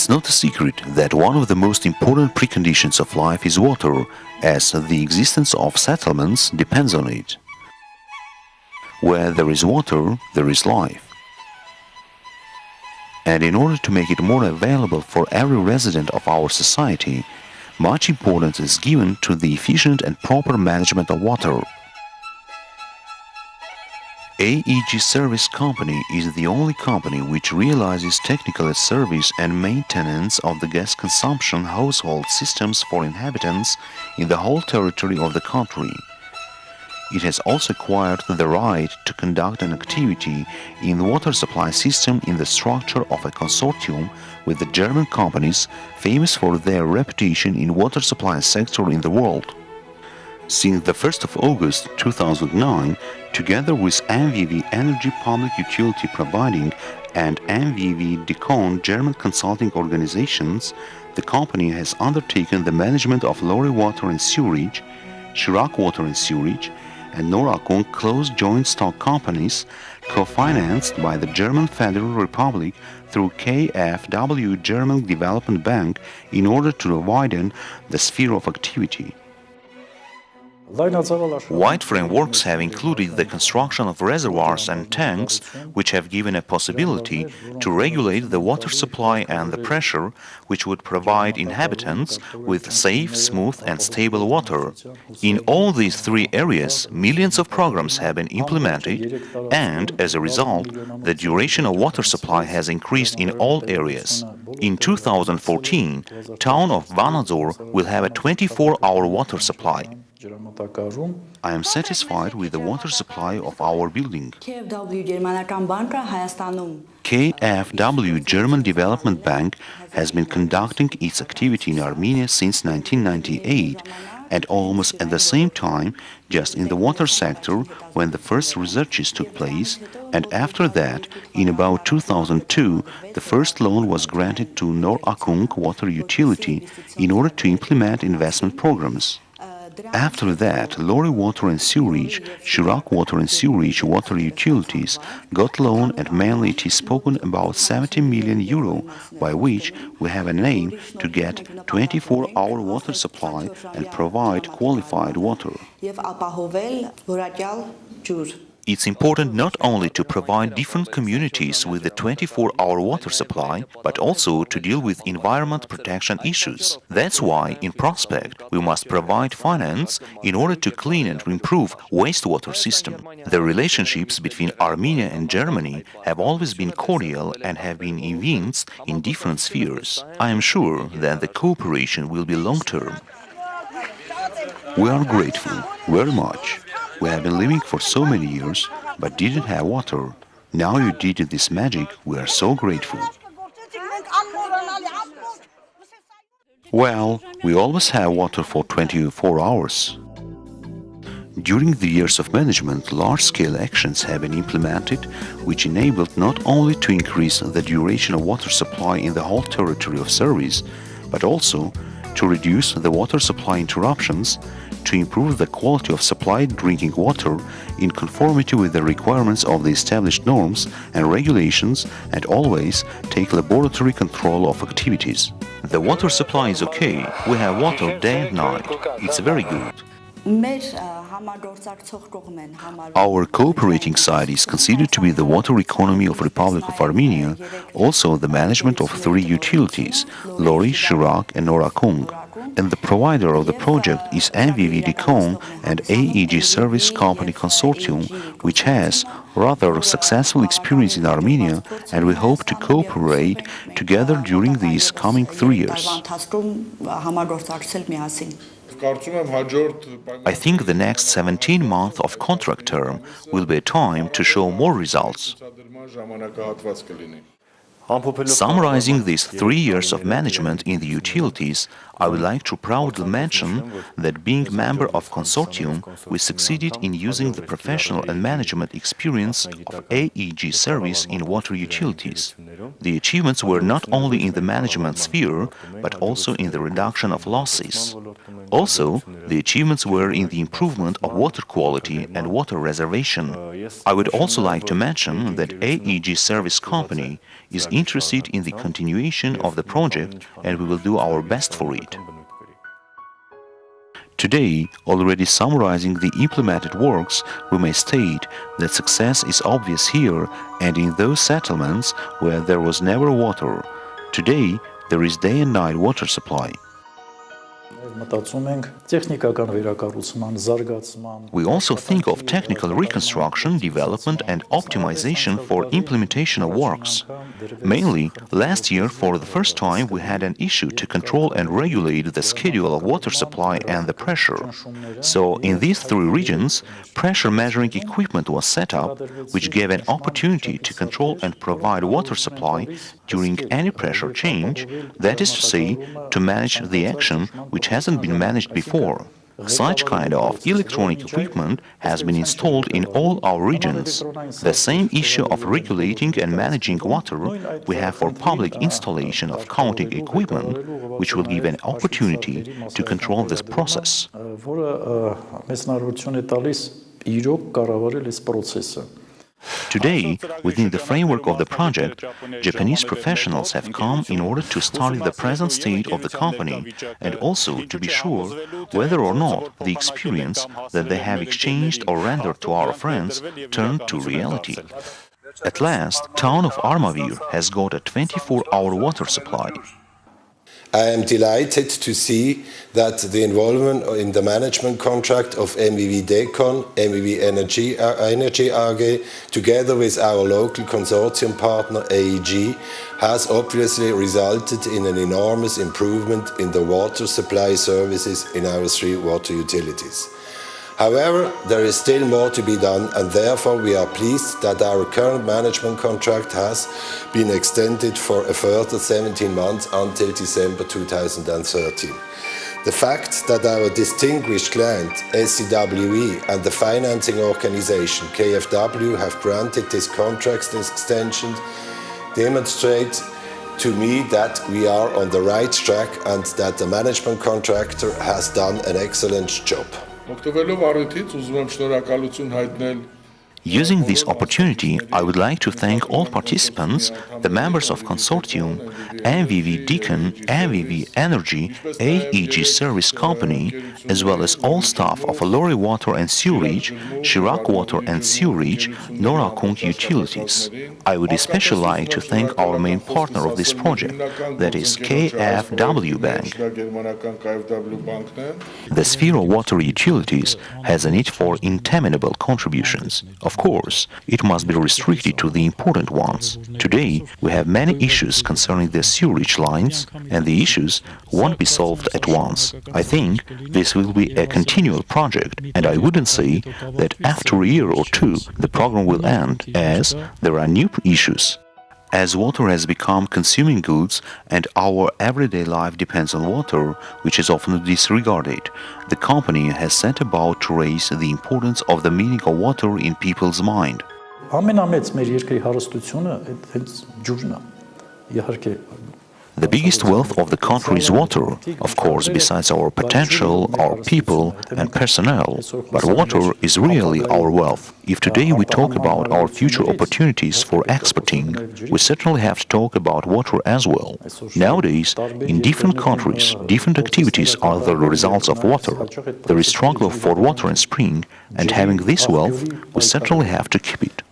It's not a secret that one of the most important preconditions of life is water, as the existence of settlements depends on it. Where there is water, there is life. And in order to make it more available for every resident of our society, much importance is given to the efficient and proper management of water. AEG Service Company is the only company which realizes technical service and maintenance of the gas consumption household systems for inhabitants in the whole territory of the country. It has also acquired the right to conduct an activity in the water supply system in the structure of a consortium with the German companies famous for their reputation in water supply sector in the world. Since the 1st of August 2009, together with MVV Energy Public Utility Providing and MVV Decon German consulting organizations, the company has undertaken the management of Lori Water and Sewerage, Chirac Water and Sewerage, and Norakon closed joint stock companies co-financed by the German Federal Republic through Kfw German Development Bank in order to widen the sphere of activity. Wide frameworks have included the construction of reservoirs and tanks, which have given a possibility to regulate the water supply and the pressure, which would provide inhabitants with safe, smooth and stable water. In all these three areas, millions of programs have been implemented, and as a result, the duration of water supply has increased in all areas. In 2014, town of Vanadzor will have a 24-hour water supply. I am satisfied with the water supply of our building. KfW German Development Bank has been conducting its activity in Armenia since 1998, and almost at the same time, just in the water sector, when the first researches took place, and after that, in about 2002, the first loan was granted to Norakung Water Utility in order to implement investment programs. After that, Lori Water and Sewerage, Chirac Water and Sewerage water utilities got loan, and mainly it is spoken about 70 million euro, by which we have an aim to get 24-hour water supply and provide qualified water. It's important not only to provide different communities with the 24-hour water supply, but also to deal with environment protection issues. That's why, in prospect, we must provide finance in order to clean and improve wastewater system. The relationships between Armenia and Germany have always been cordial and have been evinced in different spheres. I am sure that the cooperation will be long-term. We are grateful, very much. We have been living for so many years, but didn't have water. Now you did this magic, we are so grateful. Well, we always have water for 24 hours. During the years of management, large-scale actions have been implemented, which enabled not only to increase the duration of water supply in the whole territory of service, but also to reduce the water supply interruptions, to improve the quality of supplied drinking water in conformity with the requirements of the established norms and regulations, and always take laboratory control of activities. The water supply is okay, we have water day and night, it's very good. Our cooperating side is considered to be the water economy of Republic of Armenia, also the management of three utilities, Lori, Chirac and Norakung. And the provider of the project is MVV Decon and AEG Service Company Consortium, which has rather successful experience in Armenia, and we hope to cooperate together during these coming 3 years. I think the next 17 months of contract term will be a time to show more results. Summarizing these 3 years of management in the utilities, I would like to proudly mention that being member of consortium, we succeeded in using the professional and management experience of AEG service in water utilities. The achievements were not only in the management sphere, but also in the reduction of losses. Also, the achievements were in the improvement of water quality and water reservation. I would also like to mention that AEG Service Company is interested in the continuation of the project, and we will do our best for it. Today, already summarizing the implemented works, we may state that success is obvious here and in those settlements where there was never water. Today, there is day and night water supply. We also think of technical reconstruction, development and optimization for implementation of works. Mainly, last year for the first time we had an issue to control and regulate the schedule of water supply and the pressure. So in these three regions, pressure measuring equipment was set up, which gave an opportunity to control and provide water supply during any pressure change, that is to say, to manage the action which hasn't been managed before. Such kind of electronic equipment has been installed in all our regions. The same issue of regulating and managing water we have for public installation of counting equipment, which will give an opportunity to control this process. Today, within the framework of the project, Japanese professionals have come in order to study the present state of the company and also to be sure whether or not the experience that they have exchanged or rendered to our friends turned to reality. At last, town of Armavir has got a 24-hour water supply. I am delighted to see that the involvement in the management contract of MVV Decon, MVV Energy AG, together with our local consortium partner AEG, has obviously resulted in an enormous improvement in the water supply services in our three water utilities. However, there is still more to be done, and therefore we are pleased that our current management contract has been extended for a further 17 months until December 2013. The fact that our distinguished client, SCWE, and the financing organization, Kfw, have granted this contract extension demonstrates to me that we are on the right track and that the management contractor has done an excellent job. Using this opportunity, I would like to thank all participants, the members of consortium, MVV Decon, MVV Energy, AEG Service Company, as well as all staff of Alori Water and Sewerage, Chirac Water and Sewerage, Nora Kung Utilities. I would especially like to thank our main partner of this project, that is Kfw Bank. The sphere of water utilities has a need for interminable contributions. Of course, it must be restricted to the important ones. Today, we have many issues concerning the sewerage lines, and the issues won't be solved at once. I think this will be a continual project, and I wouldn't say that after a year or two the program will end, as there are new issues. As water has become consuming goods and our everyday life depends on water, which is often disregarded, the company has set about to raise the importance of the meaning of water in people's mind. The biggest wealth of the country is water, of course, besides our potential, our people and personnel. But water is really our wealth. If today we talk about our future opportunities for exporting, we certainly have to talk about water as well. Nowadays, in different countries, different activities are the results of water. There is struggle for water and spring, and having this wealth, we certainly have to keep it.